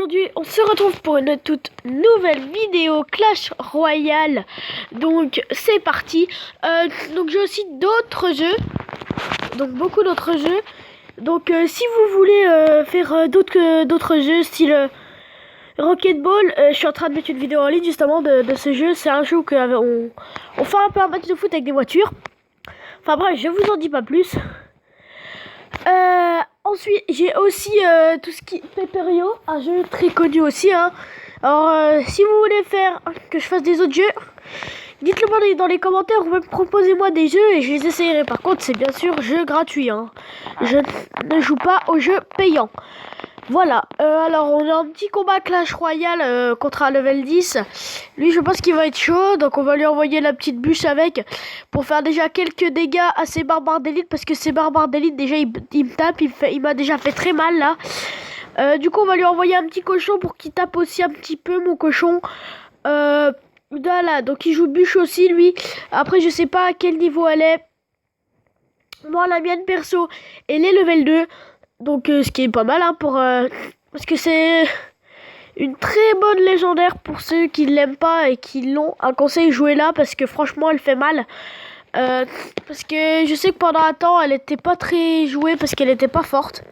aujourd'hui, on se retrouve pour une toute nouvelle vidéo Clash Royale. Donc, c'est parti. Donc, j'ai aussi d'autres jeux. Donc, beaucoup d'autres jeux. Donc, si vous voulez faire d'autres jeux, style Rocket Ball, je suis en train de mettre une vidéo en ligne justement de ce jeu. C'est un jeu où on fait un peu un match de foot avec des voitures. Enfin bref, je vous en dis pas plus. Ensuite, j'ai aussi tout ce qui est Paperio, un jeu très connu aussi. Hein. Alors, si vous voulez faire que je fasse des autres jeux, dites-le moi dans les commentaires ou même proposez-moi des jeux et je les essayerai. Par contre, c'est bien sûr jeu gratuit. Hein. Je ne joue pas aux jeux payants. Voilà, alors on a un petit combat Clash Royale contre un level 10. Lui je pense qu'il va être chaud, donc on va lui envoyer la petite bûche avec pour faire déjà quelques dégâts à ces barbares d'élite. Parce que ces barbares d'élite déjà il me tape, il m'a déjà fait très mal là. Du coup on va lui envoyer un petit cochon pour qu'il tape aussi un petit peu mon cochon. Voilà, donc il joue bûche aussi lui. Après je sais pas à quel niveau elle est. Moi la mienne perso elle est level 2. Donc ce qui est pas mal hein, parce que c'est une très bonne légendaire pour ceux qui l'aiment pas et qui l'ont. Un conseil, jouez là parce que franchement elle fait mal. Parce que je sais que pendant un temps elle était pas très jouée parce qu'elle était pas forte.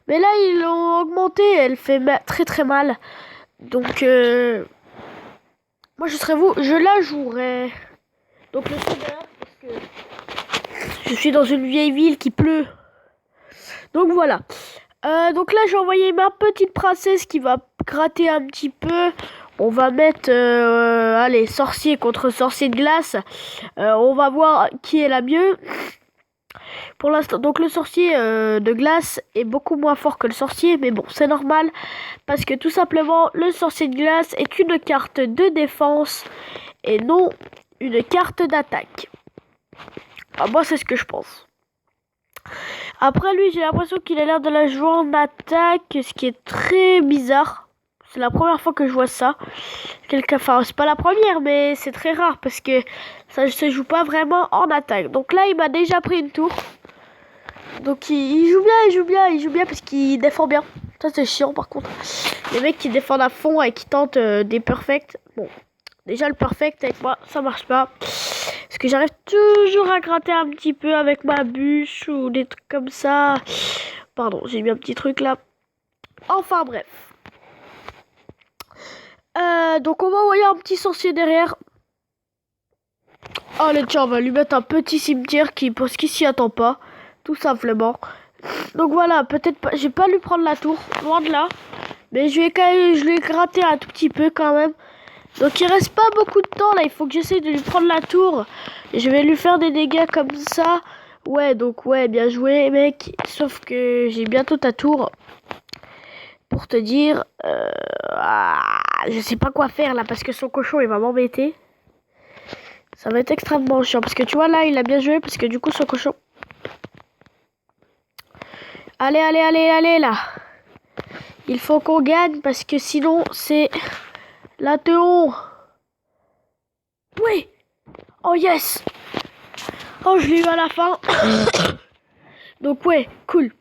Mais là ils l'ont augmentée, elle fait très très mal. Donc moi je la jouerai. Donc le soda parce que je suis dans une vieille ville qui pleut. Donc voilà. Donc là j'ai envoyé ma petite princesse qui va gratter un petit peu. On va mettre allez, sorcier contre sorcier de glace. On va voir qui est la mieux. Pour l'instant, donc le sorcier de glace est beaucoup moins fort que le sorcier. Mais bon, c'est normal. Parce que tout simplement, le sorcier de glace est une carte de défense. Et non une carte d'attaque. Moi c'est ce que je pense. Après lui j'ai l'impression qu'il a l'air de la jouer en attaque, ce qui est très bizarre. C'est la première fois que je vois ça. Enfin c'est pas la première mais c'est très rare parce que ça ne se joue pas vraiment en attaque. Donc là il m'a déjà pris une tour. Donc il joue bien parce qu'il défend bien. Ça c'est chiant par contre. Les mecs qui défendent à fond et qui tentent des perfects. Bon, déjà le perfect avec moi ça marche pas. Parce que j'arrive toujours à gratter un petit peu avec ma bûche ou des trucs comme ça. Pardon, j'ai mis un petit truc là. Enfin bref. Donc on va envoyer un petit sorcier derrière. Allez tiens, on va lui mettre un petit cimetière parce qu'il s'y attend pas. Tout simplement. Donc voilà, peut-être pas. J'ai pas lui prendre la tour, loin de là. Mais je lui ai gratté un tout petit peu quand même. Donc il reste pas beaucoup de temps là, il faut que j'essaie de lui prendre la tour. Et je vais lui faire des dégâts comme ça. Ouais, donc ouais, bien joué mec. Sauf que j'ai bientôt ta tour. Pour te dire, je sais pas quoi faire là parce que son cochon il va m'embêter. Ça va être extrêmement chiant parce que tu vois là il a bien joué parce que du coup son cochon... Allez là. Il faut qu'on gagne parce que sinon c'est... La Théon. Oui. Oh yes. Oh je l'ai eu à la fin. Donc ouais, cool.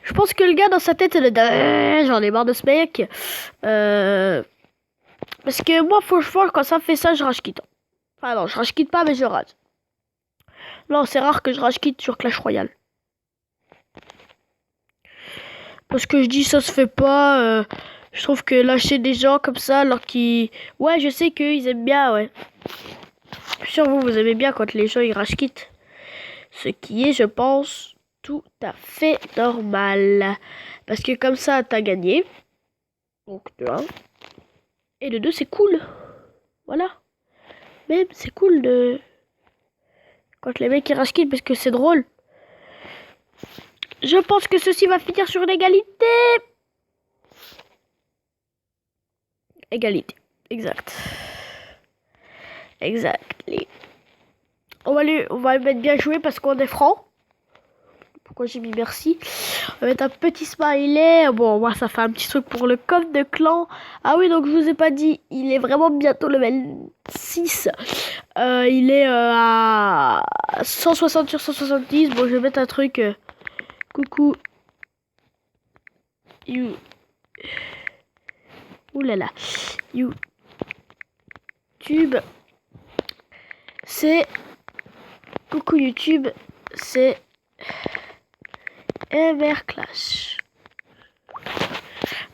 Je pense que le gars dans sa tête c'est le... J'en ai marre de ce mec. Parce que moi franchement quand ça fait ça je rage quitte. Enfin non je rage quitte pas mais je rage. Non c'est rare que je rage quitte sur Clash Royale. Parce que je dis ça se fait pas. Je trouve que lâcher des gens comme ça alors qu'ils... Ouais je sais qu'ils aiment bien ouais. Je suis sûr vous aimez bien quand les gens ils rage quittent. Ce qui est je pense tout à fait normal. Parce que comme ça t'as gagné. Donc de 1. Et de 2 c'est cool. Voilà. Même c'est cool de... Quand les mecs ils rage quittent parce que c'est drôle. Je pense que ceci va finir sur une égalité. Égalité. Exact. Exactly. On va le mettre bien joué parce qu'on est franc. Pourquoi j'ai mis merci. On va mettre un petit smiley. Bon, moi, ça fait un petit truc pour le coffre de clan. Ah oui, donc je vous ai pas dit, il est vraiment bientôt level 6. Il est à 160 sur 170. Bon, je vais mettre un truc. Coucou. You. Ouh là là. YouTube. C'est... Coucou YouTube. C'est... Everclash.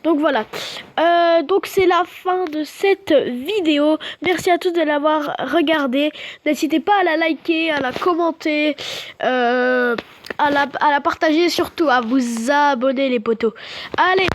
Donc voilà. Donc c'est la fin de cette vidéo. Merci à tous de l'avoir regardé. N'hésitez pas à la liker, à la commenter, à la partager, surtout à vous abonner les potos. Allez.